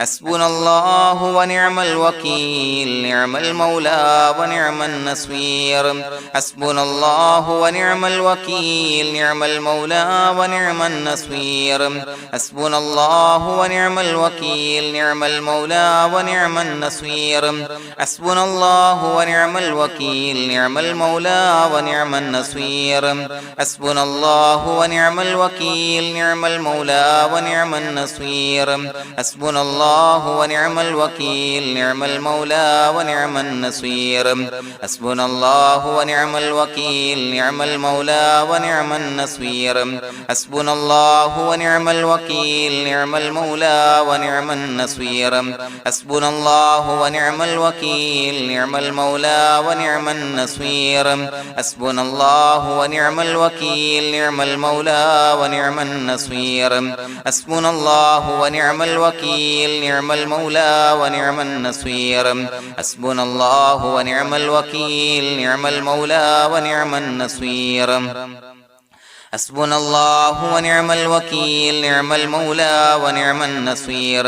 حسبنا الله ونعم الوكيل نعم المولى ونعم النصير حسبنا الله ونعم الوكيل نعم المولى ونعم النصير حسبنا الله ونعم الوكيل نعم المولى ونعم النصير حسبنا الله ونعم الوكيل نعم المولى ونعم النصير حسبنا الله ونعم الوكيل نعم المولى ونعم النصير حسبنا الله ونعم الوكيل نعم المولى ونعم النصير حسبنا الله ونعم الوكيل نعم المولى ونعم النصير حسبنا الله ونعم الوكيل نعم المولى ونعم النصير حسبنا الله ونعم الوكيل نعم المولى ونعم النصير حسبنا الله ونعم الوكيل نعم المولى ونعم النصير حسبنا الله ونعم الوكيل نعم المولى ونعم النصير حسبنا الله ونعم الوكيل نعم المولى ونعم النصير حسبنا الله ونعم الوكيل نعم المولى ونعم النصير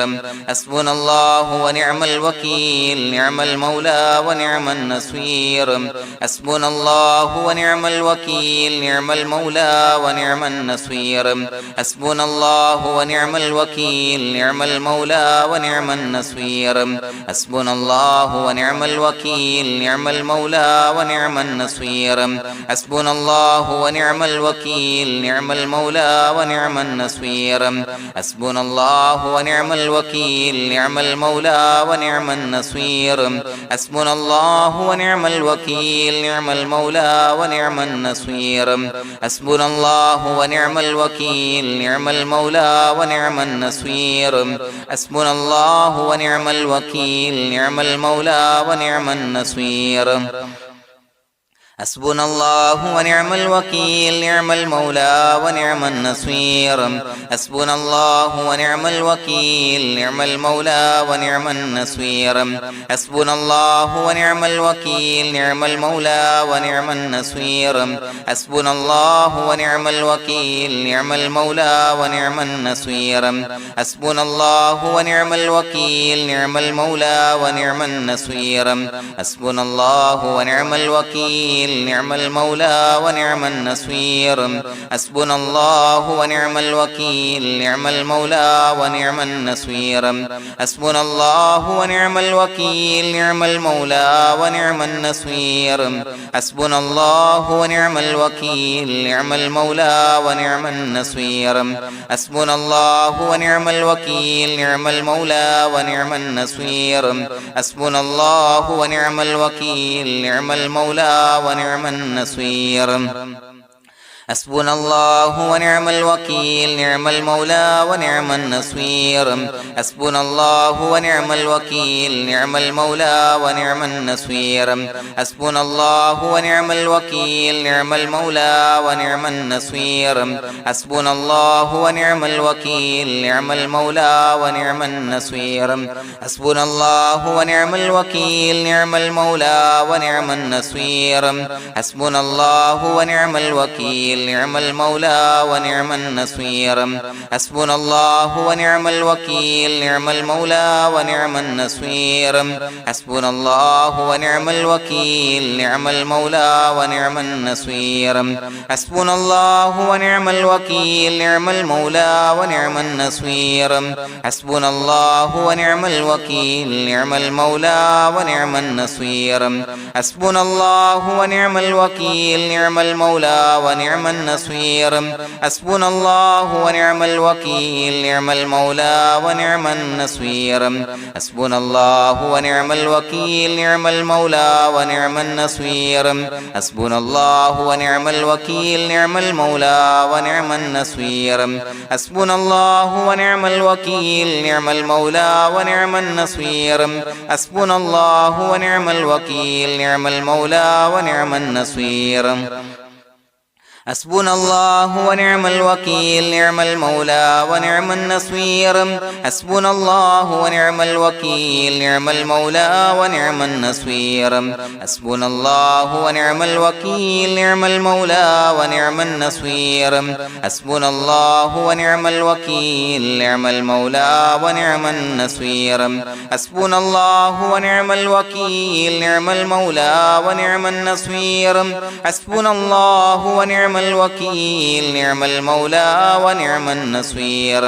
حسبنا الله ونعم الوكيل نعم المولى ونعم النصير حسبنا الله ونعم الوكيل نعم المولى ونعم النصير حسبنا الله ونعم الوكيل نعم المولى ونعم النصير حسبنا الله ونعم الوكيل نعم المولى ونعم النصير حسبنا الله ونعم الوكيل نعم المولى ونعم النصير حسبنا الله ونعم الوكيل نعم المولى ونعم النصير حسبنا الله ونعم الوكيل نعم المولى ونعم النصير حسبنا الله ونعم الوكيل نعم المولى ونعم النصير حسبنا الله ونعم الوكيل نعم المولى ونعم النصير حسبنا الله ونعم الوكيل نعم المولى ونعم النصير حسبنا الله ونعم الوكيل نعم المولى ونعم النصير حسبنا الله ونعم الوكيل نعم المولى ونعم النصير حسبنا الله ونعم الوكيل نعم المولى ونعم النصير حسبنا الله ونعم الوكيل نعم المولى ونعم النصير حسبنا الله ونعم الوكيل نعم المولى ونعم النصير حسبنا الله ونعم الوكيل نعم المولى ونعم النصير حسبنا الله ونعم الوكيل نعم المولى ونعم النصير حسبنا الله ونعم الوكيل نعم المولى ونعم النصير حسبنا الله ونعم الوكيل نعم المولى ونعم النصير حسبنا الله ونعم الوكيل نعم المولى ونعم النصير حسبنا الله ونعم الوكيل نعم المولى ونعم النصير حسبنا الله ونعم الوكيل نعم المولى ونعم النصير حسبنا الله ونعم الوكيل نعم المولى ونعم النصير حسبنا الله ونعم الوكيل نعم المولى ونعم النصير حسبنا الله ونعم الوكيل نعم المولى ونعم النصير حسبنا الله ونعم الوكيل نعم المولى ونعم النصير حسبنا الله ونعم الوكيل نعم المولى ونعم النصير حسبنا الله ونعم الوكيل نعم المولى ونعم النصير حسبنا الله ونعم الوكيل نعم المولى ونعم النصير حسبنا الله ونعم الوكيل نعم المولى ونعم النصير حسبنا الله ونعم الوكيل نعم المولى ونعم النصير حسبنا الله ونعم الوكيل نعم المولى ونعم النصير حسبنا الله ونعم الوكيل نعم المولى ونعم النصير حسبنا الله ونعم الوكيل نعم المولى ونعم النصير حسبنا الله ونعم الوكيل نعم المولى ونعم النصير حسبنا الله ونعم الوكيل نعم المولى ونعم النصير حسبنا الله ونعم الوكيل نعم المولى ونعم النصير حسبنا الله ونعم الوكيل نعم المولى ونعم النصير حسبنا الله ونعم الوكيل نعم المولى ونعم النصير حسبنا الله ونعم الوكيل نعم المولى ونعم النصير حسبنا الله ونعم الوكيل نعم المولى ونعم النصير حسبنا الله ونعم الوكيل نعم المولى ونعم النصير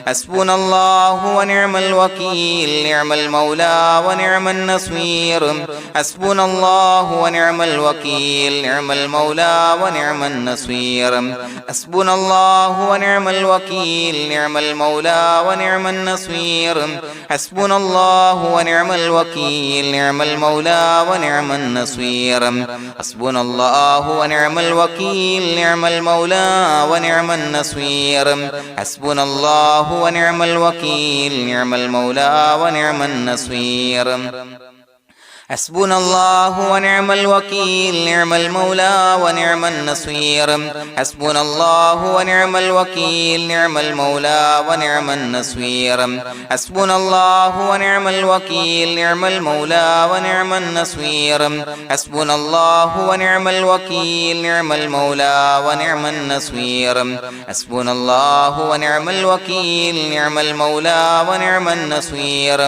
حسبنا الله ونعم الوكيل نعم المولى ونعم النصير حسبنا الله ونعم الوكيل نعم المولى ونعم النصير حسبنا الله ونعم الوكيل نعم المولى ونعم النصير حسبنا الله ونعم الوكيل نعم المولى ونعم النصير حسبنا الله ونعم الوكيل نعم المولى ونعم النصير حسبنا الله ونعم الوكيل نعم المولى ونعم النصير حسبنا الله ونعم الوكيل نعم المولى ونعم النصير حسبنا الله ونعم الوكيل نعم المولى ونعم النصير حسبنا الله ونعم الوكيل نعم المولى ونعم النصير حسبنا الله ونعم الوكيل نعم المولى ونعم النصير حسبنا الله ونعم الوكيل نعم المولى ونعم النصير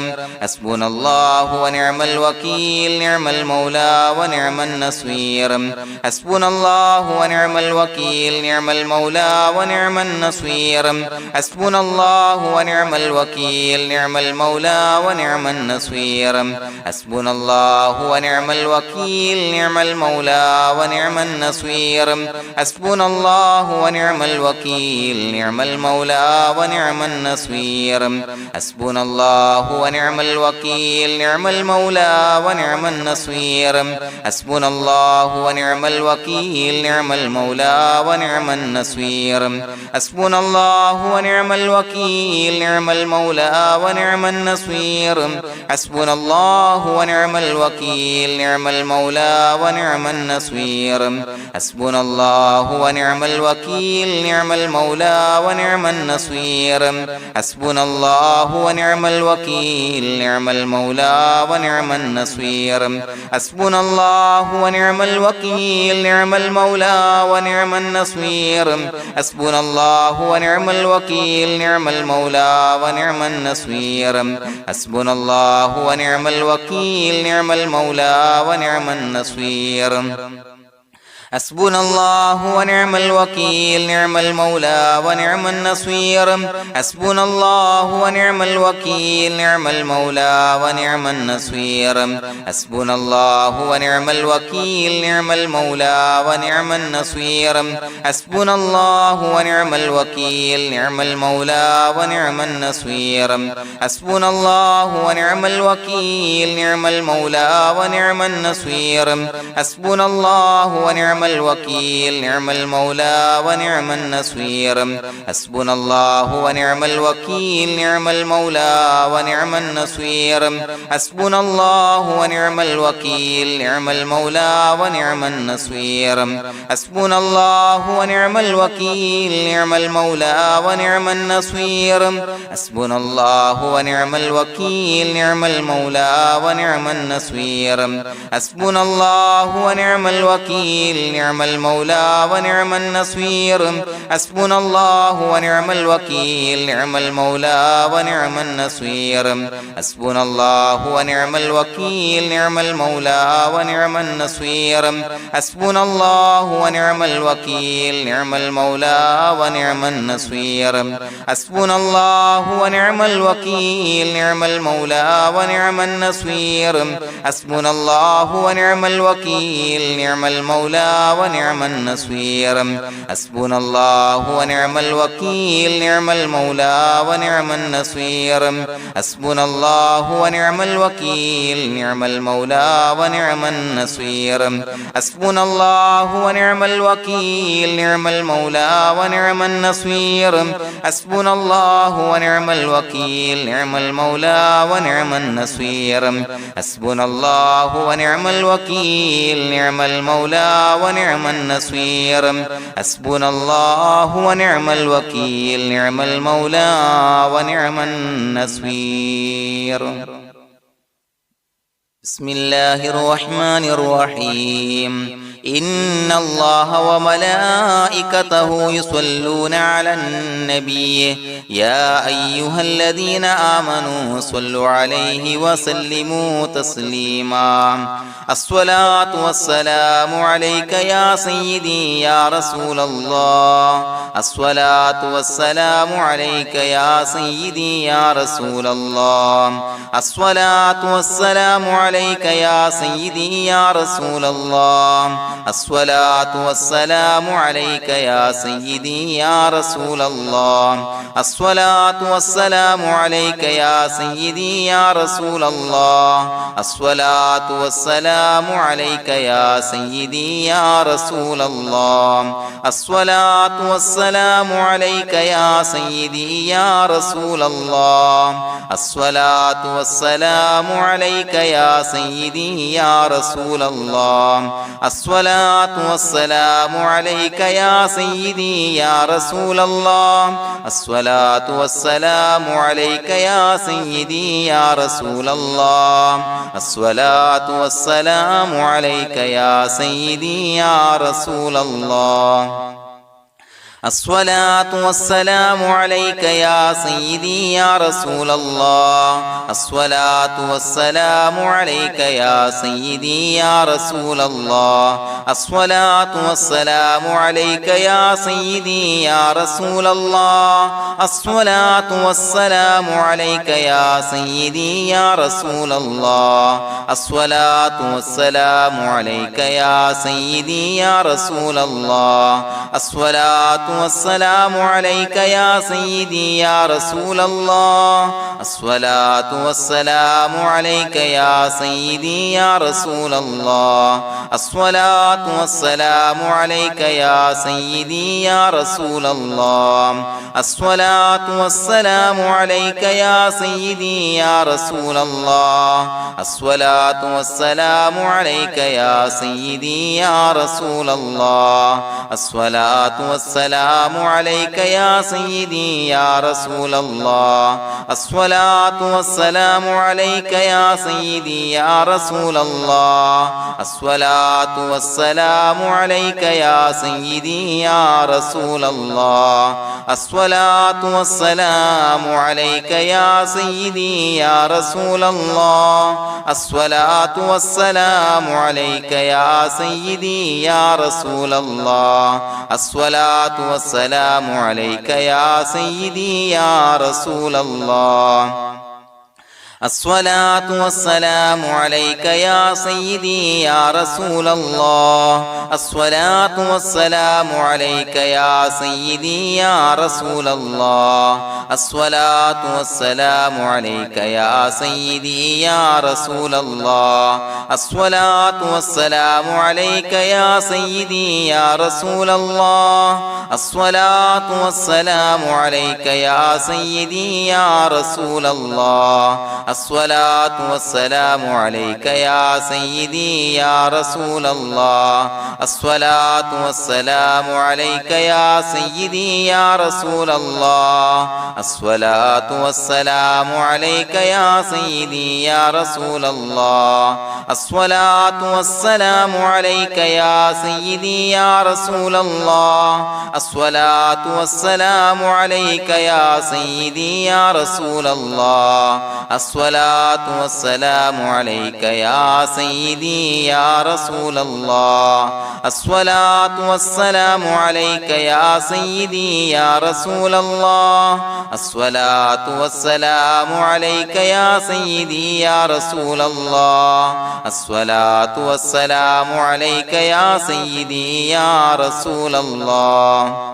حسبنا الله ونعم الوكيل نعم المولى ونعم النصير حسبنا الله ونعم الوكيل نعم المولى ونعم النصير حسبنا الله ونعم الوكيل نعم المولى ونعم النصير حسبنا الله ونعم الوكيل نعم المولى ونعم النصير حسبنا الله ونعم الوكيل نعم المولى ونعم النصير حسبنا الله ونعم الوكيل نعم المولى ونعم النصير حسبنا الله ونعم الوكيل نعم المولى ونعم النصير حسبنا الله ونعم الوكيل نعم المولى ونعم النصير حسبنا الله ونعم الوكيل نعم المولى ونعم النصير حسبنا الله ونعم الوكيل نعم المولى ونعم النصير حسبنا الله ونعم الوكيل نعم المولى ونعم النصير حسبنا الله ونعم الوكيل نعم المولى ونعم النصير حسبنا الله ونعم الوكيل نعم المولى ونعم النصير حسبنا الله ونعم الوكيل نعم المولى ونعم النصير حسبنا الله ونعم الوكيل نعم المولى ونعم النصير حسبنا الله ونعم الوكيل نعم المولى ونعم النصير حسبنا الله ونعم الوكيل نعم المولى ونعم النصير حسبنا الله ونعم الوكيل نعم المولى ونعم النصير حسبنا الله ونعم الوكيل نعم المولى ونعم النصير حسبنا الله ونعم الوكيل نعم المولى ونعم النصير حسبنا الله ونعم الوكيل نعم المولى ونعم النصير حسبنا الله ونعم الوكيل نعم المولى ونعم النصير حسبنا الله ونعم الوكيل نعم المولى ونعم النصير حسبنا الله ونعم الوكيل نعم المولى ونعم النصير حسبنا الله ونعم الوكيل نعم المولى ونعم النصير حسبنا الله ونعم الوكيل نعم المولى ونعم النصير حسبنا الله ونعم الوكيل نعم المولى ونعم النصير حسبنا الله ونعم الوكيل نعم المولى ونعم النصير حسبنا الله ونعم الوكيل نعم المولى ونعم النصير حسبنا الله ونعم الوكيل نعم المولى ونعم النصير حسبنا الله ونعم الوكيل نعم المولى ونعم النصير حسبنا الله ونعم الوكيل نعم المولى ونعم النصير حسبنا الله ونعم الوكيل نعم المولى ونعم النصير حسبنا الله ونعم الوكيل نعم المولى ونعم النصير حسبنا الله ونعم الوكيل نعم المولى ونعم النصير حسبنا الله ونعم الوكيل نعم المولى ونعم النصير بسم الله الرحمن الرحيم إن الله وملائكته يصلون على النبي يا أيها الذين آمنوا صلوا عليه وسلموا تسليما الصلاة والسلام عليك يا سيدي يا رسول الله الصلاة والسلام عليك يا سيدي يا رسول الله الصلاة والسلام عليك يا سيدي يا رسول الله الصلاة والسلام عليك يا سيدي يا رسول الله الصلاة والسلام عليك يا سيدي يا رسول الله الصلاة والسلام عليك يا سيدي يا رسول الله الصلاة والسلام عليك يا سيدي يا رسول الله الصلاة والسلام عليك يا سيدي يا رسول الله الصلاة والسلام عليك يا سيدي يا رسول الله الصلاة والسلام عليك يا سيدي يا رسول الله الصلاة والسلام عليك يا سيدي يا رسول الله الصلاة والسلام عليك يا سيدي يا رسول الله الصلاة والسلام عليك يا سيدي يا رسول الله الصلاة والسلام عليك يا سيدي يا رسول الله الصلاة والسلام عليك يا سيدي يا رسول الله الصلاة والسلام عليك يا سيدي يا رسول الله الصلاة والسلام عليك يا سيدي يا رسول الله الصلاة والسلام عليك يا سيدي يا رسول الله الصلاة والسلام عليك يا سيدي يا رسول الله الصلاة والسلام عليك يا سيدي يا رسول الله الصلاة والسلام عليك يا سيدي يا رسول الله الصلاة والسلام عليك يا سيدي يا رسول الله الصلاة والسلام عليك يا سيدي يا رسول الله الصلاة والسلام عليك يا سيدي يا رسول الله الصلاة والسلام عليك يا سيدي يا رسول الله الصلاة والسلام عليك يا سيدي يا رسول الله الصلاة والسلام عليك يا سيدي يا رسول الله الصلاة والسلام عليك يا سيدي يا رسول الله الصلاة والسلام عليك يا سيدي يا رسول الله الصلاة والسلام عليك يا سيدي يا رسول الله الصلاة والسلام عليك يا سيدي يا رسول الله الصلاة والسلام عليك يا سيدي يا رسول الله الصلاة والسلام عليك يا سيدي يا رسول الله الصلاة والسلام عليك يا سيدي يا رسول الله الصلاة والسلام عليك يا سيدي يا رسول الله الصلاة والسلام عليك يا سيدي يا رسول الله الصلاة والسلام عليك يا سيدي يا رسول الله الصلاة والسلام عليك يا سيدي يا رسول الله الصلاة والسلام عليك يا سيدي يا رسول الله الصلاة والسلام عليك يا سيدي يا رسول الله الصلاة والسلام عليك يا سيدي يا رسول الله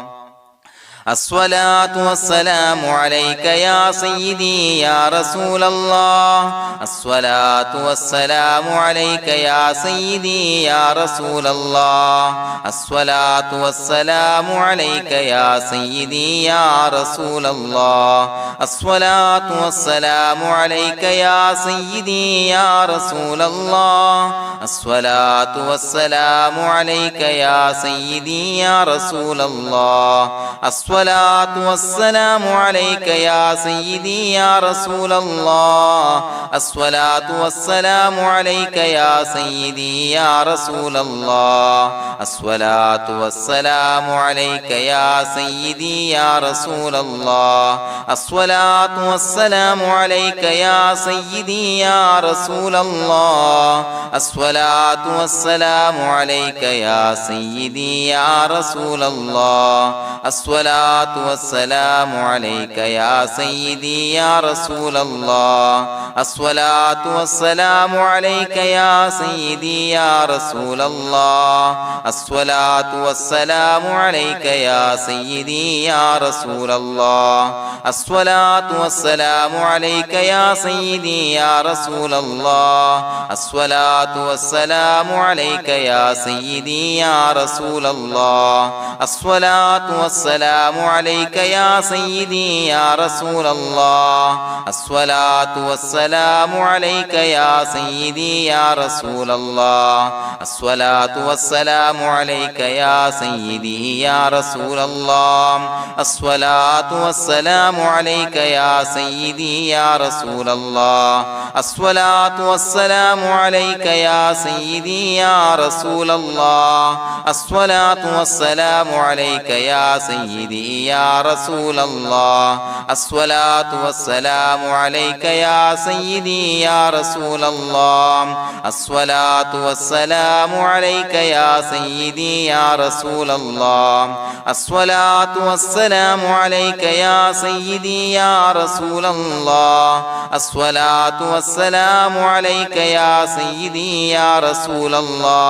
الصلاة والسلام عليك يا سيدي يا رسول الله الصلاة والسلام عليك يا سيدي يا رسول الله الصلاة والسلام عليك يا سيدي يا رسول الله الصلاة والسلام عليك يا سيدي يا رسول الله الصلاة والسلام عليك يا سيدي يا رسول الله الصلاة والسلام عليك يا سيدي يا رسول الله الصلاة والسلام عليك يا سيدي يا رسول الله الصلاة والسلام عليك يا سيدي يا رسول الله الصلاة والسلام عليك يا سيدي يا رسول الله الصلاة والسلام عليك يا سيدي يا رسول الله الصلاة والسلام عليك يا سيدي يا رسول الله الصلاة والسلام عليك يا سيدي يا رسول الله الصلاة والسلام عليك يا سيدي يا رسول الله الصلاة والسلام عليك يا سيدي يا رسول الله الصلاة والسلام عليك يا سيدي يا رسول الله الصلاة والسلام عليك يا سيدي يا رسول الله الصلاة والسلام عليك يا سيدي يا رسول الله الصلاة والسلام عليك يا سيدي يا رسول الله الصلاة والسلام عليك يا سيدي يا رسول الله الصلاة والسلام عليك يا سيدي يا رسول الله الصلاة والسلام عليك يا سيدي يا رسول الله الصلاة والسلام عليك يا سيدي يا رسول الله الصلاة والسلام عليك يا سيدي يا رسول الله الصلاة والسلام عليك يا سيدي يا رسول الله الصلاة والسلام عليك يا سيدي يا رسول الله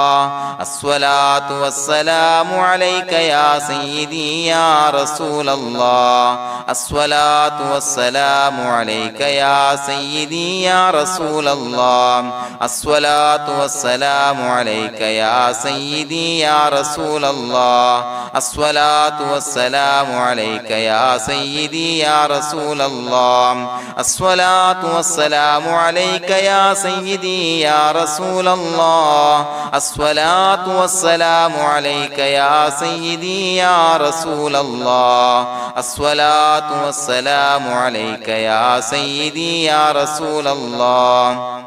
الصلاة والسلام عليك يا سيدي يا رسول الله الصلاة والسلام عليك يا سيدي يا رسول الله الصلاة والسلام عليك يا سيدي يا رسول الله الصلاة والسلام عليك يا سيدي يا رسول الله الصلاة والسلام عليك يا سيدي يا رسول الله الصلاة والسلام عليك يا سيدي يا رسول الله الصلاة والسلام عليك يا سيدي يا رسول الله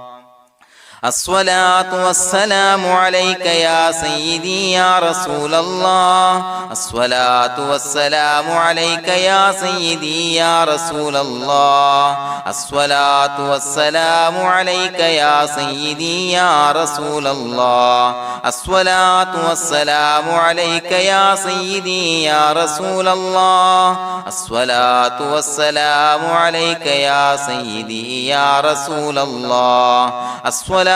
الصلاة والسلام عليك يا سيدي يا رسول الله الصلاة والسلام عليك يا سيدي يا رسول الله الصلاة والسلام عليك يا سيدي يا رسول الله الصلاة والسلام عليك يا سيدي يا رسول الله الصلاة والسلام عليك يا سيدي يا رسول الله الصلاة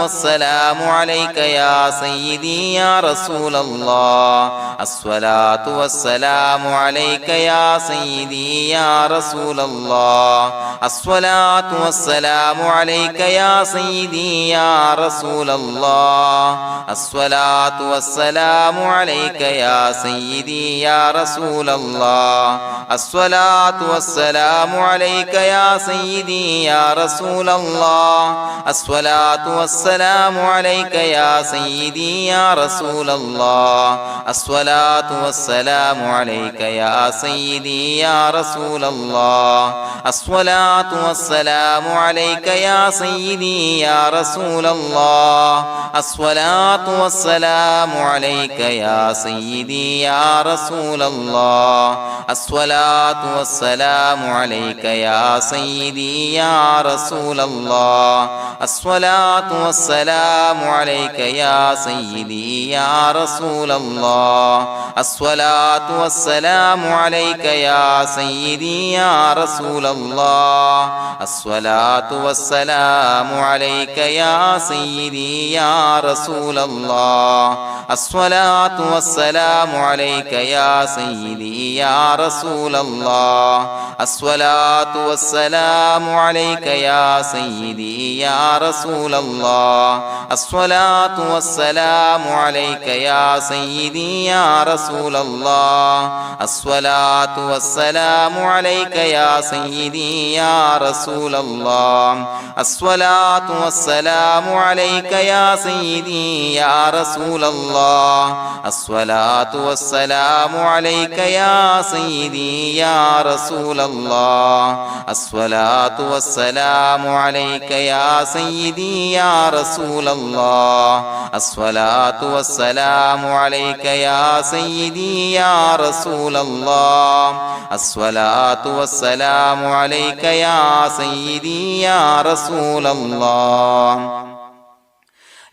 والسلام عليك يا سيدي يا رسول الله الصلاة والسلام عليك يا سيدي يا رسول الله الصلاة والسلام عليك يا سيدي يا رسول الله الصلاة والسلام عليك يا سيدي يا رسول الله الصلاة والسلام عليك يا سيدي يا رسول الله الصلاة والسلام عليك يا سيدي يا رسول الله الصلاة والسلام عليك يا سيدي يا رسول الله الصلاة والسلام عليك يا سيدي يا رسول الله الصلاة والسلام عليك يا سيدي يا رسول الله الصلاة والسلام عليك يا سيدي يا رسول الله الصلاة الصلاة والسلام عليك يا سيدي يا رسول الله الصلاة والسلام عليك يا سيدي يا رسول الله الصلاة والسلام عليك يا سيدي يا رسول الله الصلاة والسلام عليك يا سيدي يا رسول الله الصلاة والسلام عليك يا سيدي يا رسول الله الصلاة والسلام عليك يا سيدي يا رسول الله الصلاة والسلام عليك يا سيدي يا رسول الله الصلاة والسلام عليك يا سيدي يا رسول الله الصلاة والسلام عليك يا سيدي يا رسول الله الصلاة والسلام عليك يا سيدي يا رسول الله الصلاة والسلام عليك يا سيدي يا رسول الله الصلاة والسلام عليك يا سيدي يا رسول الله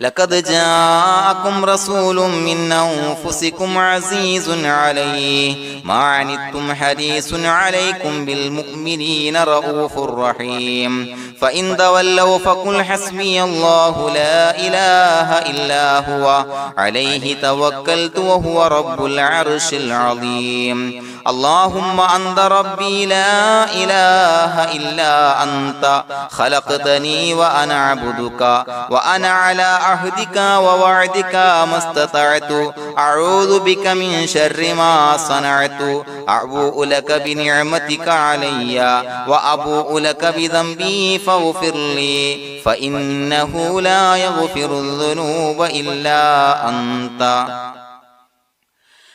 لقد جاءكم رسول من أنفسكم عزيز عليه ما عنتم حريص عليكم بالمؤمنين رؤوف رحيم فإن تولوا فقل حسبي الله لا إله إلا هو عليه توكلت وهو رب العرش العظيم اللهم أنت ربي لا إله إلا أنت خلقتني وأنا عبدك وأنا على عهدك ووعدك ما استطعت أعوذ بك من شر ما صنعت أبوء لك بنعمتك علي وأبوء لك بذنبي فاغفر لي فإنه لا يغفر الذنوب إلا أنت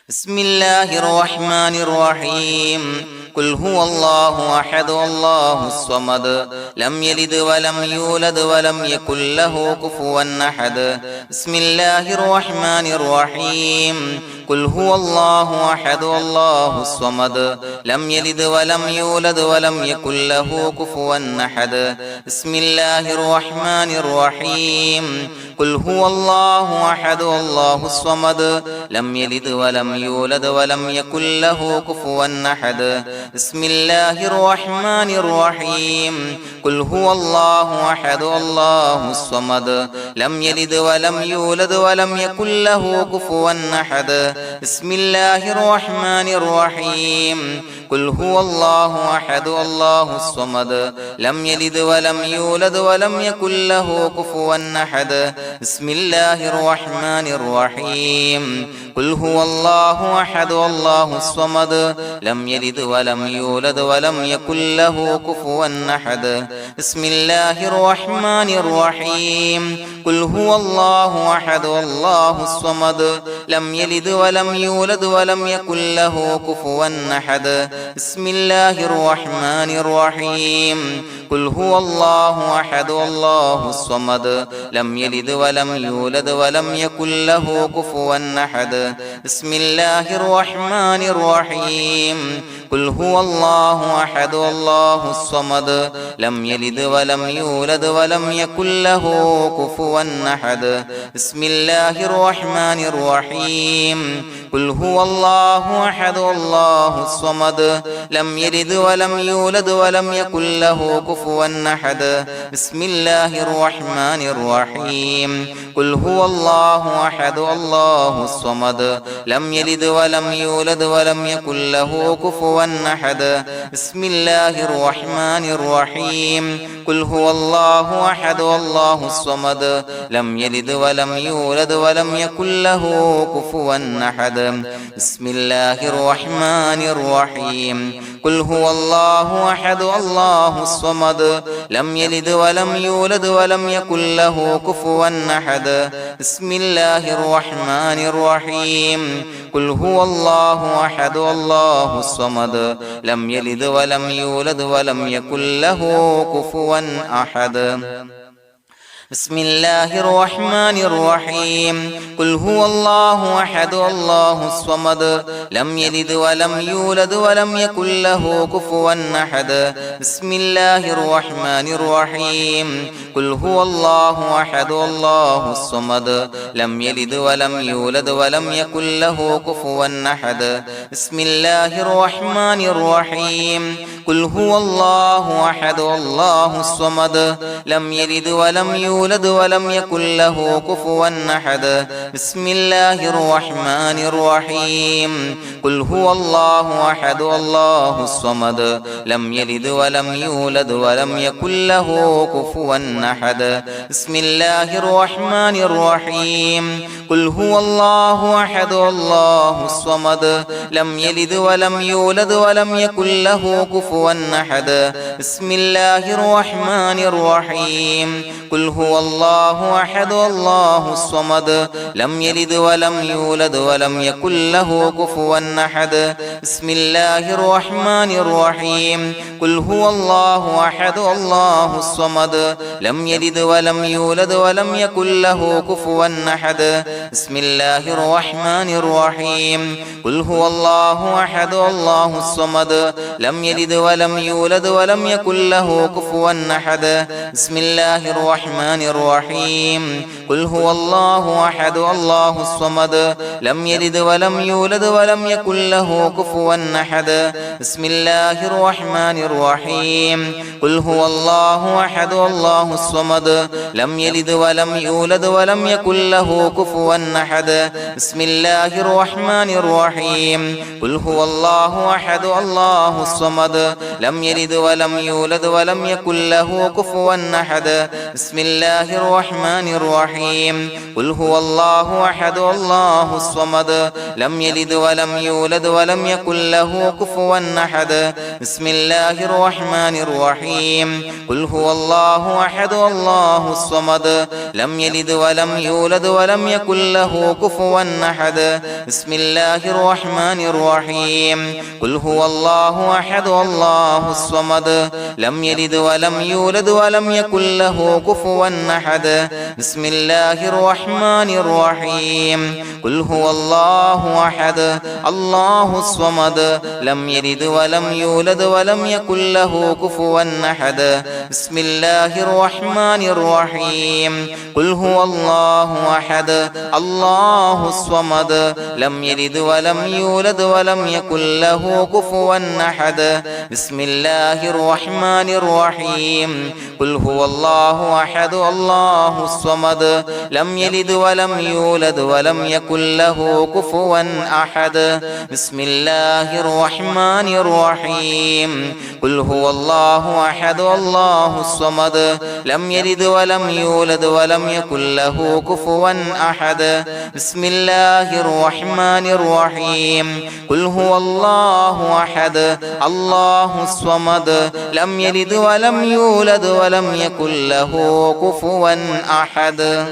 بسم الله الرحمن الرحيم قل هو الله أحد الله الصمد لم يلد ولم يولد ولم يكن له كفوا أحد بسم الله الرحمن الرحيم قل هو الله أحد الله الصمد لم يلد ولم يولد ولم يكن له كفوا أحد بسم الله الرحمن الرحيم قل هو الله أحد الله الصمد لم يلد ولم يولد ولم يكن له كفوا أحد بسم الله الرحمن الرحيم قل هو الله أحد الله الصمد لم يلد ولم يولد ولم يكن له كفوا أحد بسم الله الرحمن الرحيم قل هو الله أحد الله الصمد لم يلد ولم يولد ولم يكن له كفوا أحد بسم الله الرحمن الرحيم قل هو الله أحد الله الصمد لم يلد ولم يولد ولم يكن له كفوا أحد بسم الله الرحمن الرحيم قل هو الله أحد الله الصمد لم يلد ولم يولد ولم يكن له كفوا أحد بسم الله الرحمن الرحيم قل هو الله أحد الله الصمد لم يلد ولم يولد ولم يكن له كفوا أحد بسم الله الرحمن الرحيم قل هو الله أحد الله الصمد لم يلد ولم يولد ولم يكن له كفوا أحد بسم الله الرحمن الرحيم قل هو الله أحد الله الصمد لم يلد ولم يولد ولم يكن له كفوا أحد بسم الله الرحمن الرحيم قل هو الله أحد الله الصمد لم يلد ولم يولد ولم يكن له كفوا أحد بسم الله الرحمن الرحيم قل هو الله أحد الله الصمد لم يلد ولم يولد ولم يكن له كفوا أحد بسم الله الرحمن الرحيم قل هو الله أحد الله الصمد لم يلد ولم يولد ولم يكن له كفوا أحد بسم الله الرحمن الرحيم قل هو الله أحد الله الصمد لم يلد ولم يولد ولم يكن له كفوا أحد بسم الله الرحمن الرحيم قل هو الله أحد الله الصمد لم يلد ولم يولد ولم يكن له كفوا أحد بسم الله الرحمن الرحيم قل هو الله أحد الله الصمد لم يلد ولم يولد ولم يكن له كفوا أحد بسم الله الرحمن الرحيم قل هو الله أحد الله الصمد لم يلد ولم يولد ولم يكن له كفوا أحد بسم الله الرحمن الرحيم قل هو الله أحد الله الصمد لم يلد ولم يولد ولم يكن له كفوا أحد بسم الله الرحمن الرحيم قل هو الله أحد الله الصمد لم يلد ولم يولد ولم يكن له كفوا أحد بسم الله الرحمن الرحيم قل هو الله أحد الله الصمد لم يلد ولم يولد ولم يكن له كفوا أحد بسم الله الرحمن الرحيم قل هو الله أحد الله الصمد لم يلد ولم يولد ولم يكن له كفوا أحد بسم الله الرحمن الرحيم قل هو الله أحد الله الصمد لم يلد ولم يولد ولم يكن له كفوا أحد بسم الله الرحمن الرحيم قل هو الله أحد الله الصمد لم يلد ولم يولد ولم يكن له كفوا أحد بسم الله الرحمن الرحيم قل هو الله أحد الله الصمد لم يلد ولم يولد ولم يكن له كفوا أحد بسم الله الرحمن الرحيم قل هو الله أحد الله الصمد لم يلد ولم يولد ولم يكن له كفوا أحد بسم الله الرحمن الرحيم قل هو الله أحد الله الصمد لم يلد ولم يولد ولم يكن له كفوا أحد بسم الله الرحمن الرحيم قل هو الله أحد الله الصمد لم يلد ولم يولد ولم يكن له كفوا أحد بسم الله الرحمن الرحيم قل هو الله أحد الله الصمد لم يلد ولم يولد ولم يكن له كفوا أحد بسم الله الرحمن الرحيم قل هو الله أحد الله الصمد لم يلد ولم يولد ولم يكن له كفوا أحد بسم الله الرحمن الرحيم قل هو الله أحد الله الصمد لم يلد ولم يولد ولم يكن له كفوا أحد بسم الله الرحمن الرحيم قل هو الله أحد الله الصمد لم يلد ولم يولد ولم يكن له كفوا أحد بسم الله الرحمن الرحيم قل هو الله أحد الله الصمد لم يلد ولم يولد ولم يكن له كفوا أحد بسم الله الرحمن الرحيم قل هو الله أحد الله الصمد لم يلد ولم يولد ولم يكن له كفوا أحد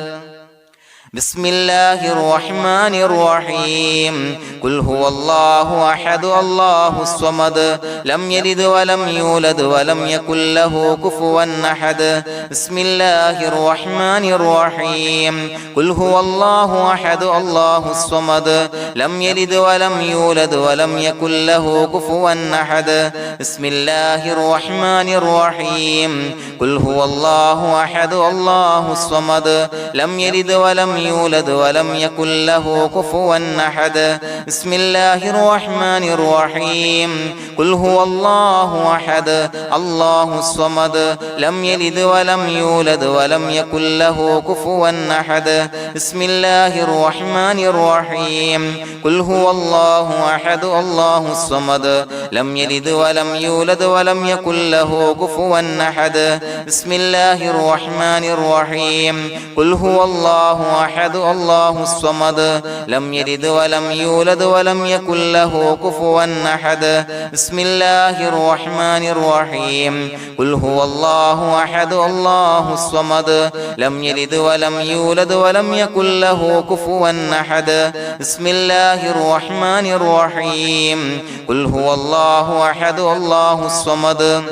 بسم الله الرحمن الرحيم قل هو الله أحد الله الصمد لم يلد ولم يولد ولم يكن له كفوا أحد بسم الله الرحمن الرحيم قل هو الله أحد الله الصمد لم يلد ولم يولد ولم يكن له كفوا أحد بسم الله الرحمن الرحيم قل هو الله أحد الله الصمد لم يلد ولم يولد ولم يكن له كفوا أحد بسم الله الرحمن الرحيم قل هو الله أحد الله الصمد لم يلد ولم يولد ولم يكن له كفوا أحد بسم الله الرحمن الرحيم قل هو الله أحد الله الصمد لم يلد ولم يولد ولم يكن له كفوا أحد بسم الله الرحمن الرحيم قل هو الله أحد الله الصمد لم يلد ولم يولد ولم يكن له كفوا أحد بسم الله الرحمن الرحيم قل هو الله أحد الله الصمد لم يلد ولم يولد ولم يكن له كفوا أحد بسم الله الرحمن الرحيم قل هو الله أحد الله الصمد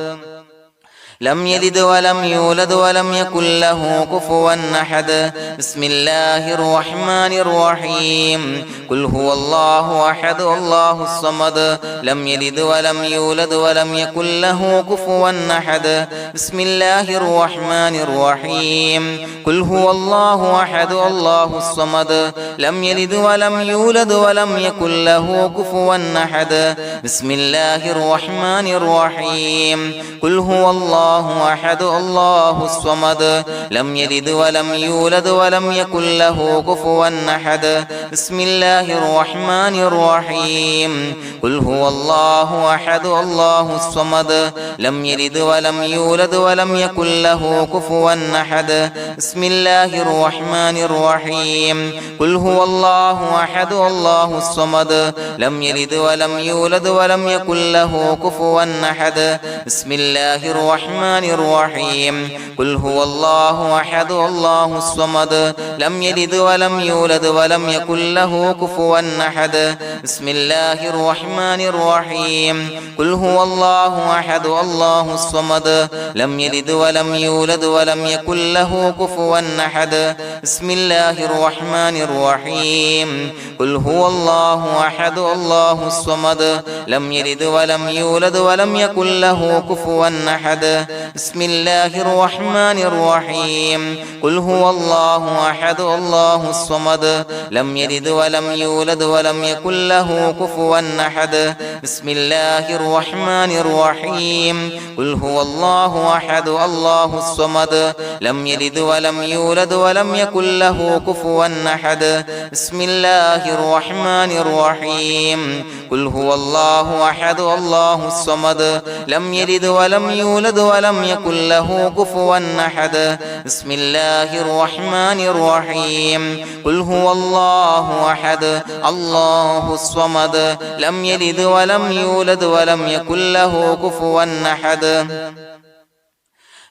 لم يلد ولم يولد ولم يكن له كفوا أحد بسم الله الرحمن الرحيم قل هو الله أحد الله الصمد لم يلد ولم يولد ولم يكن له كفوا أحد بسم الله الرحمن الرحيم قل هو الله أحد الله الصمد لم يلد ولم يولد ولم يكن له كفوا أحد بسم الله الرحمن الرحيم قل هو الله أحد الله الصمد لم يلد ولم يولد ولم يكن له كفوا أحد بسم الله الرحمن الرحيم قل هو الله أحد الله الصمد لم يلد ولم يولد ولم يكن له كفوا أحد بسم الله الرحمن الرحيم قل هو الله أحد الله الصمد لم يلد ولم يولد ولم يكن له كفوا أحد بسم الله الرحمن الرحيم قل هو الله أحد الله الصمد لم يلد ولم يولد ولم يكن له كفوا أحد بسم الله الرحمن الرحيم قل هو الله أحد الله الصمد لم يلد ولم يولد ولم يكن له كفوا أحد بسم الله الرحمن الرحيم قل هو الله أحد الله الصمد لم يلد ولم يولد ولم يكن له كفوا أحد بسم الله الرحمن الرحيم قل هو الله أحد الله الصمد لم يلد ولم يولد ولم يكن له كفوا أحد بسم الله الرحمن الرحيم قل هو الله أحد الله الصمد لم يلد ولم يولد ولم يكن له كفوا أحد بسم الله الرحمن الرحيم قل هو الله أحد الله الصمد لم يلد ولم يولد ولم يكن له كفوا أحد بسم الله الرحمن الرحيم قل هو الله أحد الله الصمد لم يلد ولم يولد ولم يكن له كفوا أحد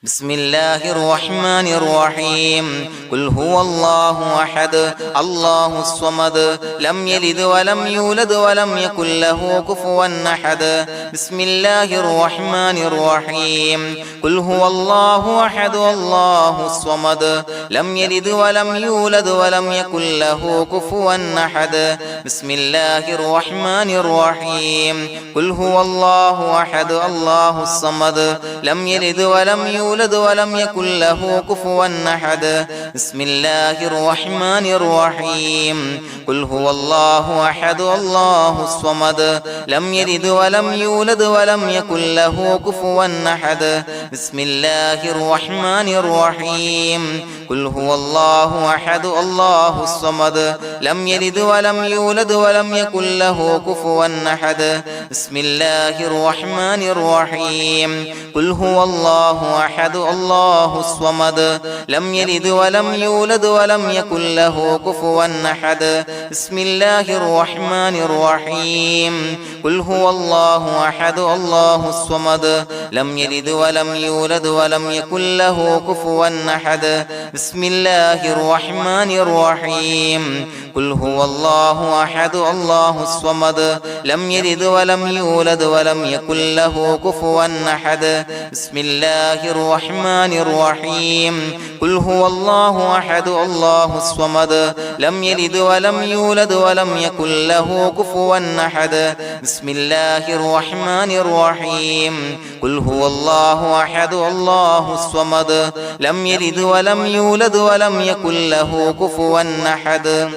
بسم الله الرحمن الرحيم قل هو الله أحد الله الصمد لم يلد ولم يولد ولم يكن له كفوا أحد بسم الله الرحمن الرحيم قل هو الله أحد الله الصمد لم يلد ولم يولد ولم يكن له كفوا أحد بسم الله الرحمن الرحيم قل هو الله أحد الله الصمد لم يلد ولم يولد ولم يكن له كفوا أحد بسم الله الرحمن الرحيم قل هو الله أحد الله الصمد لم يلد ولم يولد ولم يكن له كفوا أحد بسم الله الرحمن الرحيم قل هو الله أحد الله الصمد لم يلد ولم يولد ولم يكن له كفوا أحد بسم الله الرحمن الرحيم قل هو الله أحد الله الصمد لم يلد ولم يولد ولم يكن له كفوا أحد بسم الله الرحمن الرحيم قل هو الله أحد الله الصمد لم يلد ولم يولد ولم يكن له كفوا أحد بسم الله الرحمن الرحيم قل هو الله أحد الله الصمد لم يلد ولم يولد ولم يكن له كفوا أحد بسم الله الرحمن الرحيم قل هو الله أحد الله الصمد لم يلد ولم يولد ولم يكن له كفوا أحد بسم الله الرحمن الرحيم قل هو الله أحد الله الصمد لم يلد ولم يولد ولم يكن له كفوا أحد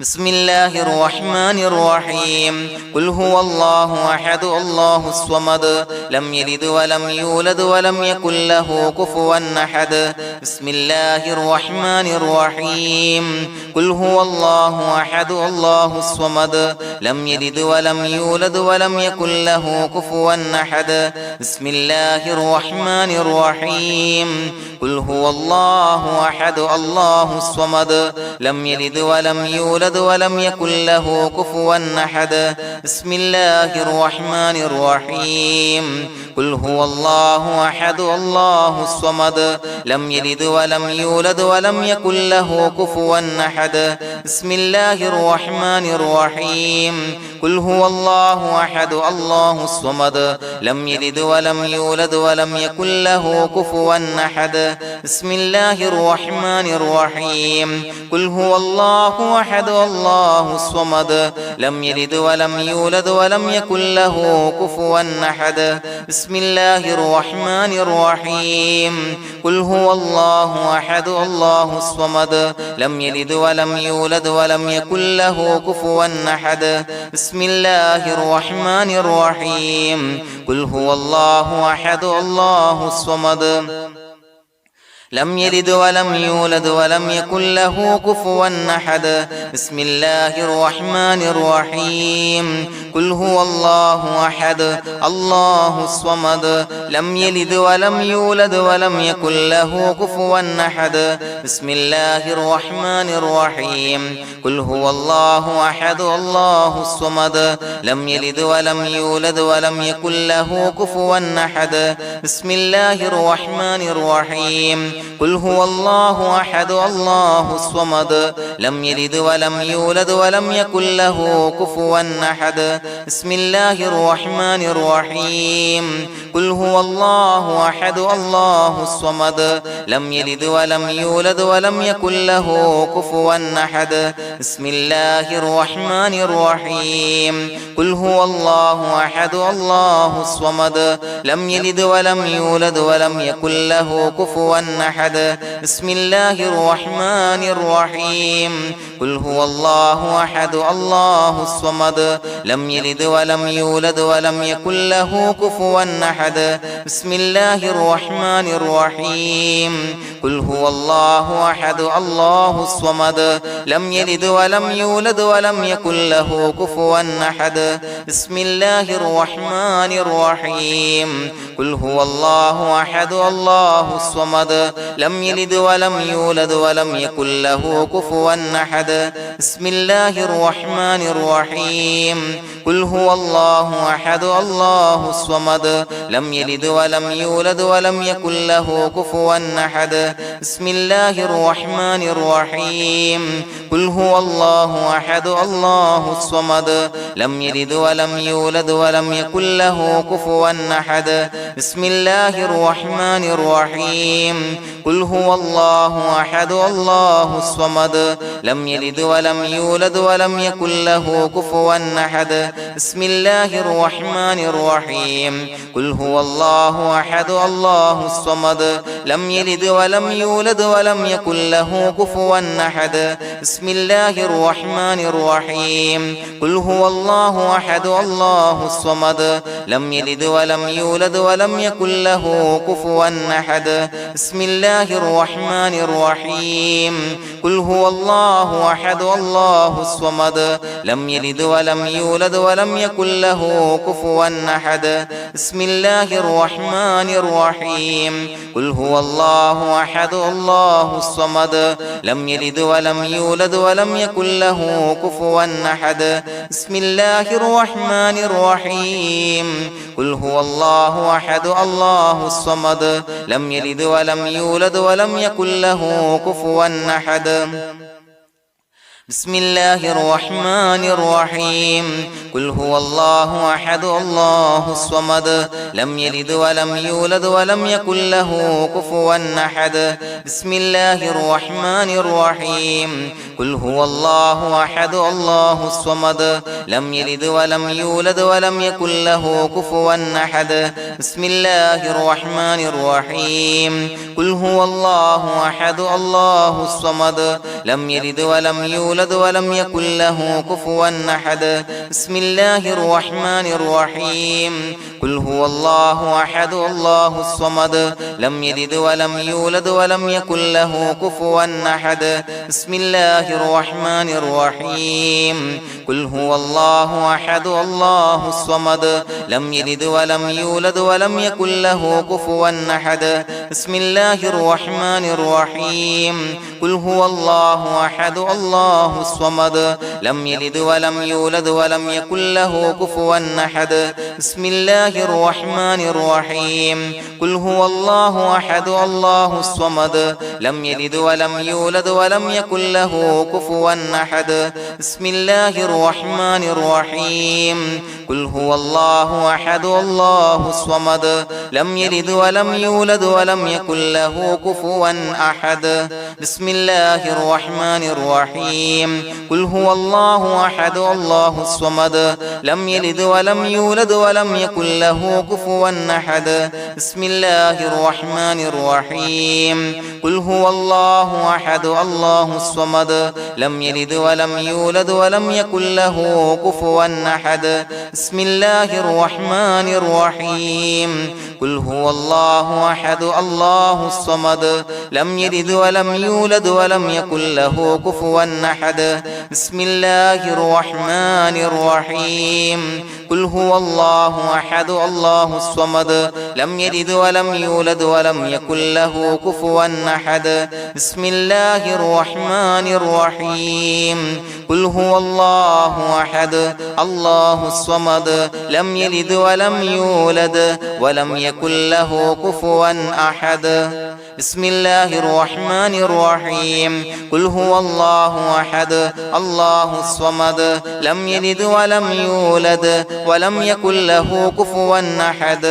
بسم الله الرحمن الرحيم قل هو الله أحد الله الصمد لم يلد ولم يولد ولم يكن له كفوا أحد بسم الله الرحمن الرحيم قل هو الله أحد الله الصمد لم يلد ولم يولد ولم يكن له كفوا أحد بسم الله الرحمن الرحيم قل هو الله أحد الله الصمد لم يلد ولم يولد يولد ولم يكن له كفوا أحد بسم الله الرحمن الرحيم قل هو الله أحد الله الصمد لم يلد ولم يولد ولم يكن له كفوا أحد بسم الله الرحمن الرحيم قل هو الله أحد الله الصمد لم يلد ولم يولد ولم يكن له كفوا أحد بسم الله الرحمن الرحيم قل هو الله أحد الله الصمد لم يلد ولم يولد ولم يكن له كفوا أحد بسم الله الرحمن الرحيم قل هو الله أحد الله الصمد لم يلد ولم يولد ولم يكن له كفوا أحد بسم الله الرحمن الرحيم قل هو الله أحد الله الصمد لم يلد ولم يولد ولم يكن له كفوا أحد بسم الله الرحمن الرحيم قل هو الله أحد الله الصمد لم يلد ولم يولد ولم يكن له كفوا أحد بسم الله الرحمن الرحيم قل هو الله أحد الله الصمد لم يلد ولم يولد ولم يكن له كفوا أحد بسم الله الرحمن الرحيم قل هو الله أحد الله الصمد لم يلد ولم يولد ولم يكن له كفوا أحد بسم الله الرحمن الرحيم قل هو الله أحد الله الصمد لم يلد ولم يولد ولم يكن له كفوا أحد بسم الله الرحمن الرحيم قل هو الله أحد الله الصمد لم يلد ولم يولد ولم يكن له كفوا أحد بسم الله الرحمن الرحيم قل هو الله أحد الله الصمد لم يلد ولم يولد ولم يكن له كفوا أحد بسم الله الرحمن الرحيم قل هو الله أحد الله الصمد لم يلد ولم يولد ولم يكن له كفوا أحد بسم الله الرحمن الرحيم قل هو الله أحد الله الصمد لم يلد ولم يولد ولم يكن له كفوا أحد بسم الله الرحمن الرحيم قل هو الله أحد الله الصمد لم يلد ولم يولد ولم يكن له كفوا أحد بسم الله الرحمن الرحيم قل هو الله أحد الله الصمد لم يلد ولم يولد ولم يكن له كفوا أحد بسم الله الرحمن الرحيم قل هو الله أحد الله الصمد لم يلد ولم يولد ولم يكن له كفوا أحد بسم الله الرحمن الرحيم قل هو الله أحد الله الصمد لم يلد ولم يولد ولم يكن له كفوا أحد بسم الله الرحمن الرحيم قل هو الله أحد الله الصمد لم يلد ولم يولد ولم يكن له كفوا أحد بسم الله الرحمن الرحيم قل هو الله أحد الله الصمد لم يلد ولم يولد ولم يكن له كفوا أحد بسم الله الرحمن الرحيم قل هو الله أحد الله الصمد لم يلد ولم يولد ولم يكن له كفوا أحد بسم الله الرحمن الرحيم قل هو الله أحد الله الصمد لم يلد ولم يولد ولم يكن له كفوا أحد بسم الله الرحمن الرحيم قل هو الله أحد الله الصمد لم يلد ولم يولد ولم يكن له كفوا أحد بسم الله الرحمن الرحيم قل هو الله أحد الله الصمد لم يلد ولم يولد ولم يكن له كفوا أحد بسم الله الرحمن الرحيم قل هو الله أحد الله الصمد لم يلد ولم يولد ولم يكن له كفوا أحد بسم الله الرحمن الرحيم قل هو الله أحد الله الصمد لم يلد ولم يولد ولم يكن له كفوا أحد بسم الله الرحمن الرحيم قل هو الله أحد الله الصمد لم يلد ولم يولد ولم يكن له كفوا أحد بسم الله الله الرحمن الرحيم قل هو الله أحد الله الصمد لم يلد ولم يولد ولم يكن له كفوا أحد بسم الله الرحمن الرحيم قل هو الله أحد الله الصمد لم يلد ولم يولد ولم يكن له كفوا أحد بسم الله الرحمن الرحيم قل هو الله أحد الله الصمد لم يلد ولم يولد ولم يكن له كفوا أحد بسم الله الرحمن الرحيم قل هو الله أحد الله الصمد لم يلد ولم يولد ولم يكن له كفوا أحد بسم الله الرحمن الرحيم قل هو الله أحد الله الصمد لم يلد ولم يولد ولم يكن له كفوا أحد بسم الله الرحمن الرحيم قل هو الله أحد الله الصمد لم يلد ولم يولد ولم يكن له كفوا أحد بسم الله الرحمن الرحيم قل هو الله أحد الله الصمد لم يلد ولم يولد ولم يكن له كفوا أحد بسم الله الرحمن الرحيم قل هو الله أحد الله الصمد لم يلد ولم يولد ولم يكن له كفوا أحد بسم الله الرحمن الرحيم قل هو الله أحد الله الصمد لم يلد ولم يولد ولم يكن له كفوا أحد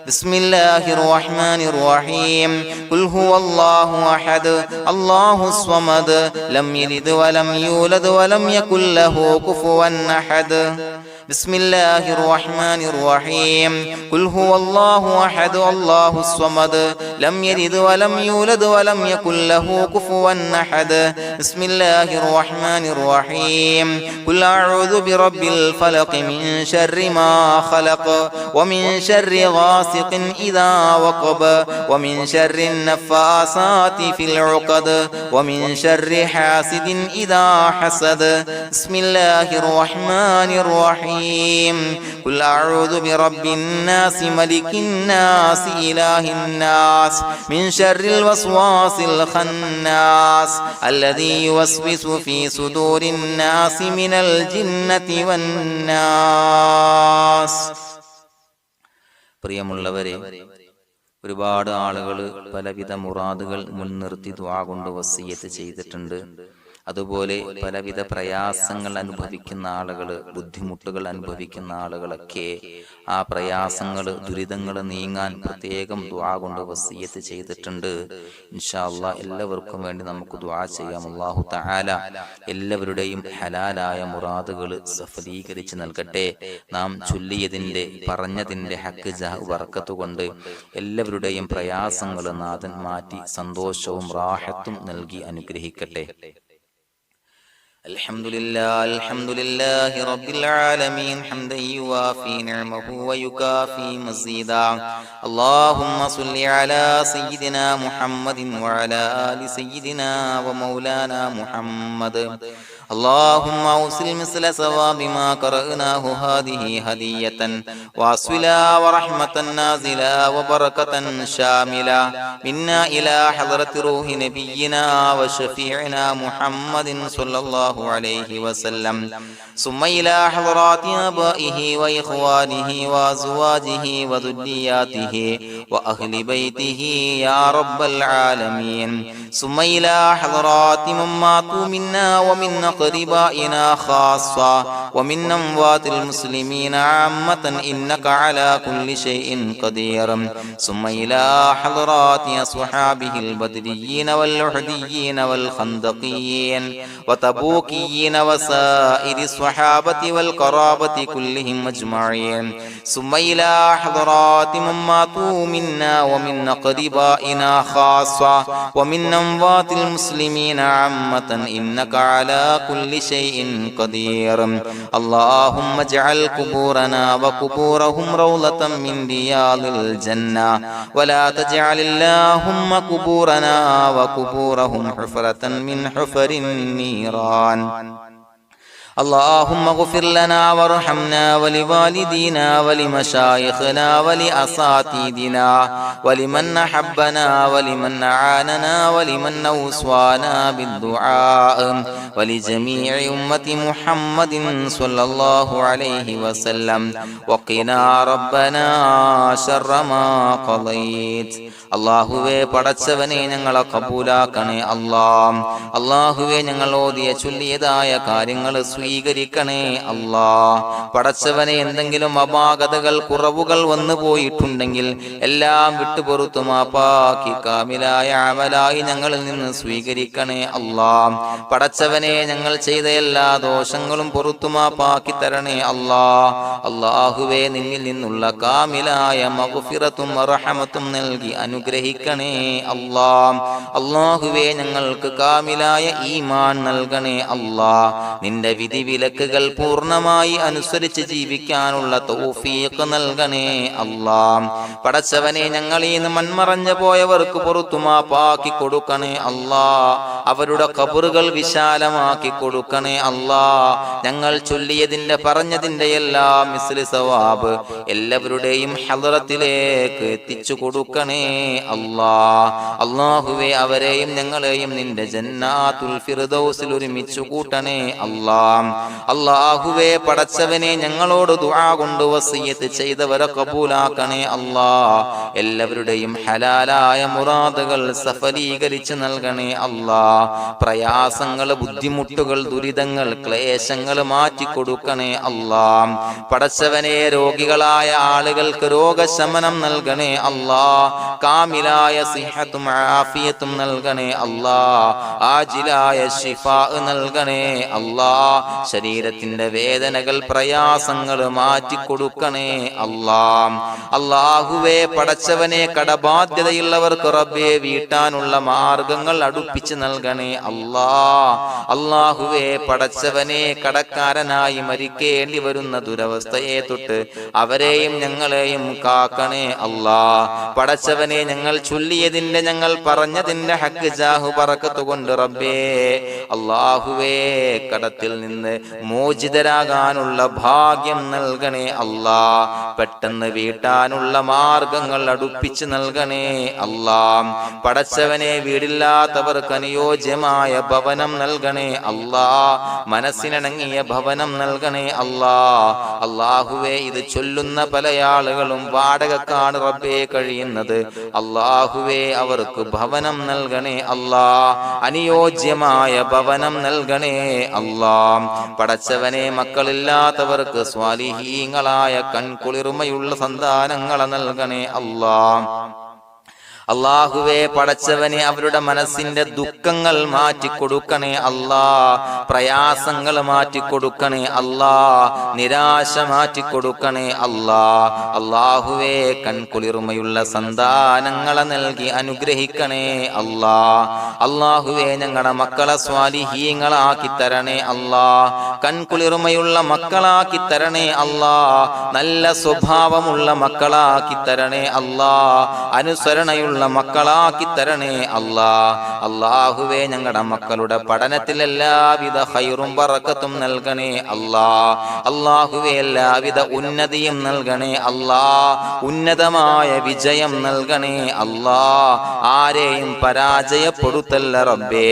بسم الله الرحمن الرحيم قل هو الله أحد الله الصمد لم يلد ولم يولد ولم يكن له كفوا أحد بسم الله الرحمن الرحيم قل هو الله أحد الله الصمد لم يلد ولم يولد ولم يكن له كفوا أحد بسم الله الرحمن الرحيم قل أعوذ برب الفلق من شر ما خلق ومن شر غاسق إذا وقب ومن شر النفاثات في العقد ومن شر حاسد إذا حسد بسم الله الرحمن الرحيم قل أعوذ برب الناس ملك الناس إله الناس من شر الوسواس الخناس الذي يوسوس في صدور الناس من الجنة والناس. പ്രിയമുള്ളവരെ, ഒരുപാട് ആളുകൾ പലവിധ മുറാദുകൾ മുൻനിർത്തി ദുആ കൊണ്ട് വസിയ്യത്ത് ചെയ്തിട്ടുണ്ട്. അതുപോലെ പലവിധ പ്രയാസങ്ങൾ അനുഭവിക്കുന്ന ആളുകൾ, ബുദ്ധിമുട്ടുകൾ അനുഭവിക്കുന്ന ആളുകളൊക്കെ ആ പ്രയാസങ്ങൾ, ദുരിതങ്ങൾ നീങ്ങാൻ പ്രത്യേകം ദുആ കൊണ്ട് വസിയ്യത്ത് ചെയ്തിട്ടുണ്ട്. ഇൻഷാ അല്ലാഹ് എല്ലാവർക്കും വേണ്ടി നമുക്ക് ദുആ ചെയ്യാം. അല്ലാഹു തആല എല്ലാവരുടെയും ഹലാലായ മുറാദുകൾ സഫലീകരിച്ച് നൽകട്ടെ. നാം ചൊല്ലിയതിന്റെ, പറഞ്ഞതിന്റെ ഹക്ക് ജാഹ് ബർക്കത്ത് കൊണ്ട് എല്ലാവരുടെയും പ്രയാസങ്ങൾ നാഥൻ മാറ്റി സന്തോഷവും റാഹത്തും നൽകി അനുഗ്രഹിക്കട്ടെ. الحمد لله رب العالمين حمدا يوافي نعمه ويكافي مزيدا. اللهم صل على سيدنا محمد وعلى آل سيدنا ومولانا محمد. اللهم أوصل مثل ثواب ما قرأناه هذه هدية واصلا ورحمة نازلا وبركة شاملة منا إلى حضرة روح نبينا وشفيعنا محمد صلى الله عليه وسلم، ثم إلى حضرات آبائه وإخوانه وأزواجه وذرياته وأهل بيته يا رب العالمين، ثم إلى حضرات من ماتوا منا ومن أقربائنا خاصة ومن أموات المسلمين عامة إنك على كل شيء قدير، ثم إلى حضرات أصحابه البدريين والأحديين والخندقيين وتبوكيين وسائر الصحابة والقرابة كلهم أجمعين، ثم إلى حضرات من ماتوا منا ومن أقربائنا خاصة ومن أموات المسلمين عامة إنك على كل شيء قدير. اللهم اجعل قبورنا وقبورهم روضة من رياض الجنة، ولا تجعل اللهم قبورنا وقبورهم حفرة من حفر النيران. اللهم اغفر لنا وارحمنا ولوالدينا ولمشايخنا ولأساتذتنا ولمن أحبنا ولمن أعاننا ولمن أوصانا بالدعاء ولجميع أمة محمد صلى الله عليه وسلم وقنا ربنا شر ما قضيت. അള്ളാഹുവേ പടച്ചവനെ ഞങ്ങളെ കബൂലാക്കണേ അല്ലാഹ്. അള്ളാഹുവേ ഞങ്ങൾ ഓതിയ ചൊല്ലിയതായ കാര്യങ്ങൾ സ്വീകരിക്കണേ അല്ലാഹ്. പടച്ചവനെ എന്തെങ്കിലും അപാകതകൾ കുറവുകൾ വന്നു പോയിട്ടുണ്ടെങ്കിൽ എല്ലാം വിട്ടുപുറത്തു മാപ്പാക്കി കാമിലായ അമലായി ഞങ്ങളിൽ നിന്ന് സ്വീകരിക്കണേ അല്ലാഹ്. പടച്ചവനെ ഞങ്ങൾ ചെയ്ത എല്ലാ ദോഷങ്ങളും പുറത്തു മാപ്പാക്കി തരണേ അല്ലാഹ്. അള്ളാഹുവേ നിന്നിൽ നിന്നുള്ള കാമിലായ മഗ്ഫിറത്തും റഹമത്തും നൽകി അനുഗ്രഹിക്കണേ അല്ലാഹ്. അല്ലാഹുവേ ഞങ്ങൾക്ക് കാമിലായ ഈമാൻ നൽകണേ അല്ലാഹ്. നിന്റെ വിധിവിലക്കുകൾ പൂർണ്ണമായി അനുസരിച്ച് ജീവിക്കാനുള്ള തൗഫീഖ് നൽകണേ അല്ലാഹ്. പടച്ചവനെ ഞങ്ങളിൽ നിന്ന് മൺമറഞ്ഞു പോയവർക്ക് പുറത്തു മാപ്പാക്കി കൊടുക്കണേ അല്ലാഹ്. അവരുടെ ഖബറുകൾ വിശാലമാക്കി കൊടുക്കണേ അല്ലാഹ്. ഞങ്ങൾ ചൊല്ലിയതിന്റെ പറഞ്ഞതിന്റെ എല്ലാം മിസ്ലി സവാബ് എല്ലാവരുടെയും ഹളറത്തിലേക്ക് എത്തിച്ചു കൊടുക്കണേ അല്ലാഹ്. അല്ലാഹുവേ അവരെയും ഞങ്ങളെയും നിന്റെ ജന്നാത്തുൽ ഫിർദൗസിൽ ഒരുമിച്ചു കൂട്ടണേ അല്ലാഹ്. അല്ലാഹുവേ പടച്ചവനെ ഞങ്ങളോട് ദുആ കൊണ്ട് വസിയത്ത് ചെയ്തവരെ കബൂലാക്കണേ അല്ലാഹ്. എല്ലാവരുടെയും ഹലാലായ മുറാദുകൾ സഫലീകരിച്ച് നൽകണേ അല്ലാഹ്. പ്രയാസങ്ങൾ, ബുദ്ധിമുട്ടുകൾ, ദുരിതങ്ങൾ, ക്ലേശങ്ങൾ മാറ്റി കൊടുക്കണേ അല്ലാഹ്. പടച്ചവനെ രോഗികളായ ആളുകൾക്ക് രോഗശമനം നൽകണേ അല്ലാഹ്. കാമിലായ സിഹത്തും ആഫിയത്തും നൽകണേ അല്ലാഹ്. ആജിലായ ശിഫാ നൽകണേ അല്ലാഹ്. ശരീരത്തിന്റെ വേദനകൾ, പ്രയാസങ്ങൾ മാറ്റി കൊടുക്കണേ അല്ലാഹ്. അല്ലാഹുവേ പടച്ചവനെ കടബാധ്യതയുള്ളവർക്ക് റബ്ബേ വീട്ടാനുള്ള മാർഗങ്ങൾ അടുപ്പിച്ച് നൽകണേ അല്ലാഹ്. അല്ലാഹുവേ പടച്ചവനെ കടക്കാരനായി മരിക്കേണ്ടി വരുന്ന ദുരവസ്ഥയെ തൊട്ട് അവരെയും ഞങ്ങളെയും കാക്കണേ അല്ലാഹ്. പടച്ചവനെ ഞങ്ങൾ ചൊല്ലിയതിന്റെ, ഞങ്ങൾ പറഞ്ഞതിന്റെ ഹക്ക് ജാഹു ബറക്കത്ത് കൊണ്ട് റബ്ബേ അല്ലാഹുവേ കടത്തിൽ നിന്ന് മോചിതരാകാനുള്ള ഭാഗ്യം നൽകണേ അല്ലാഹ്. പെട്ടെന്ന് വീട്ടാനുള്ള മാർഗങ്ങൾ അടുപ്പിച്ച് നൽകണേ അല്ലാഹ്. പടച്ചവനെ വീടില്ലാത്തവർക്ക് അനുയോജ്യമായ ഭവനം നൽകണേ അല്ലാഹ്. മനസ്സിനിണങ്ങിയ ഭവനം നൽകണേ അല്ലാഹ്. അല്ലാഹുവേ ഇത് ചൊല്ലുന്ന പല ആളുകളും വാടകക്കാണ് റബ്ബേ കഴിയുന്നത്. അല്ലാഹുവേ അവർക്ക് ഭവനം നൽകണേ അല്ലാഹ്. അനുയോജ്യമായ ഭവനം നൽകണേ അല്ലാഹ്. പടച്ചവനെ മക്കളില്ലാത്തവർക്ക് സ്വാലിഹീങ്ങളായ കൺകുളിർമയുള്ള സന്താനങ്ങളെ നൽകണേ അല്ലാഹ്. അല്ലാഹുവേ പടച്ചവനെ അവരുടെ മനസ്സിന്റെ ദുഃഖങ്ങൾ മാറ്റിക്കൊടുക്കണേ അല്ലാഹ്. പ്രയാസങ്ങൾ മാറ്റിക്കൊടുക്കണേ അല്ലാഹ്. നിരാശ മാറ്റിക്കൊടുക്കണേ അല്ലാഹ്. അല്ലാഹുവേ കൺകുളിർമയുള്ള സന്താനങ്ങളെ നൽകി അനുഗ്രഹിക്കണേ അല്ലാഹ്. അല്ലാഹുവേ ഞങ്ങളുടെ മക്കളെ സ്വാലിഹീങ്ങളാക്കി തരണേ അല്ലാഹ്. കൺകുളിർമയുള്ള മക്കളാക്കി തരണേ അല്ലാഹ്. നല്ല സ്വഭാവമുള്ള മക്കളാക്കി തരണേ അല്ലാഹ്. അനുസരണയുള്ള മക്കളാക്കി തരണേ അല്ലാഹ്. അല്ലാഹുവേ ഞങ്ങളുടെ മക്കളുടെ പഠനത്തിൽ എല്ലാവിധ ഖൈറും ബറക്കത്തും നൽകണേ അല്ലാഹ്. അല്ലാഹുവേ എല്ലാവിധ ഉന്നതിയും നൽകണേ അല്ലാഹ്. ഉന്നതമായ വിജയം നൽകണേ അല്ലാഹ്. ആരെയും പരാജയപ്പെടുത്തല്ല റബ്ബേ.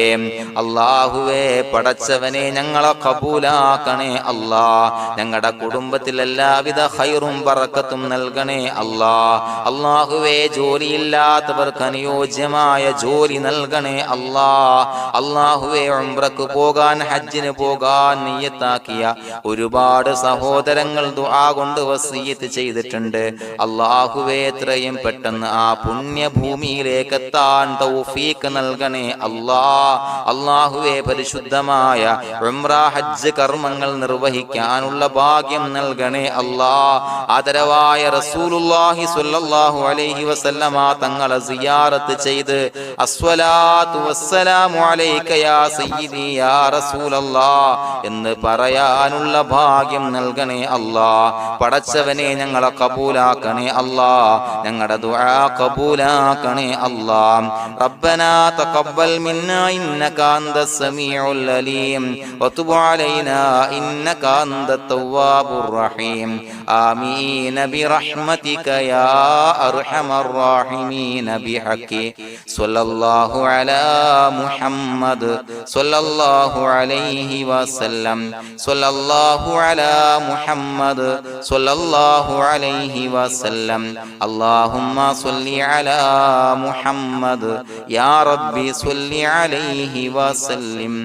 അല്ലാഹുവേ പടച്ചവനെ ഞങ്ങളെ കബൂലാക്കണേ അല്ലാഹ്. ഞങ്ങളുടെ കുടുംബത്തിൽ എല്ലാവിധ ഖൈറും ബറക്കത്തും നൽകണേ അല്ലാഹ്. അല്ലാഹുവേ ജോലിയില്ലാത്തവർക്ക് അനുയോജ്യമായ ജോലി നൽകണേ അല്ലാഹ്. അല്ലാഹുവേ ഉംറക്ക് പോകാൻ, ഹജ്ജിന് പോകാൻ നിയ്യത്താക്കിയ ഒരുപാട് സഹോദരങ്ങൾ ദുആ കൊണ്ട് വസിയത്ത് ചെയ്തിട്ടുണ്ട്. അല്ലാഹുവേ എത്രയും പെട്ടെന്ന് ആ പുണ്യഭൂമിയിലേക്ക് എത്താൻ തൗഫീഖ് നൽകണേ അല്ലാഹ്. അല്ലാഹുവേ പരിശുദ്ധമായ ഉംറ ഹജ്ജ് കർമ്മങ്ങൾ നിർവഹിക്കാനുള്ള ഭാഗ്യം നൽകണേ അല്ലാഹ്. ആദരവായ റസൂലുള്ളാഹി സ്വല്ലല്ലാഹു അലൈഹി വസല്ലമ തങ്ങളെ സിയാറത്ത് ചെയ്ത് അസ്സലാത്തു വസ്സലാമു അലൈക യാ സയ്യിദി യാ റസൂലല്ലാഹ് എന്ന് പറയാനുള്ള ഭാഗ്യം നൽകണേ അല്ലാ. പടച്ചവനെ ഞങ്ങളെ കബൂലാക്കണേ അല്ലാ, ഞങ്ങളുടെ ദുആ കബൂലാക്കണേ അല്ലാ. റബ്ബനാ തഖബ്ബൽ മിന്നാ ഇന്നക അന്തസ് സമീഉൽ അലീം വതുബ് അലൈനാ ഇന്നക അന്തത് തവ്വാബുർ റഹീം. ആമീൻ ബിറഹ്മതിക യാ അർഹമർ റഹീമീൻ ബിഹഖി സ്വല്ലല്ലാഹു അലാ മുഹമ്മദ് സ്വല്ലല്ലാഹു അലൈഹി വസല്ലം സ്വല്ലല്ലാഹു അലാ മുഹമ്മദ് സ്വല്ലല്ലാഹു അലൈഹി വസല്ലം. അല്ലാഹുമ്മ സ്വല്ലി അലാ മുഹമ്മദ് യാ റബ്ബി സ്വല്ലി അലൈഹി വസല്ലം.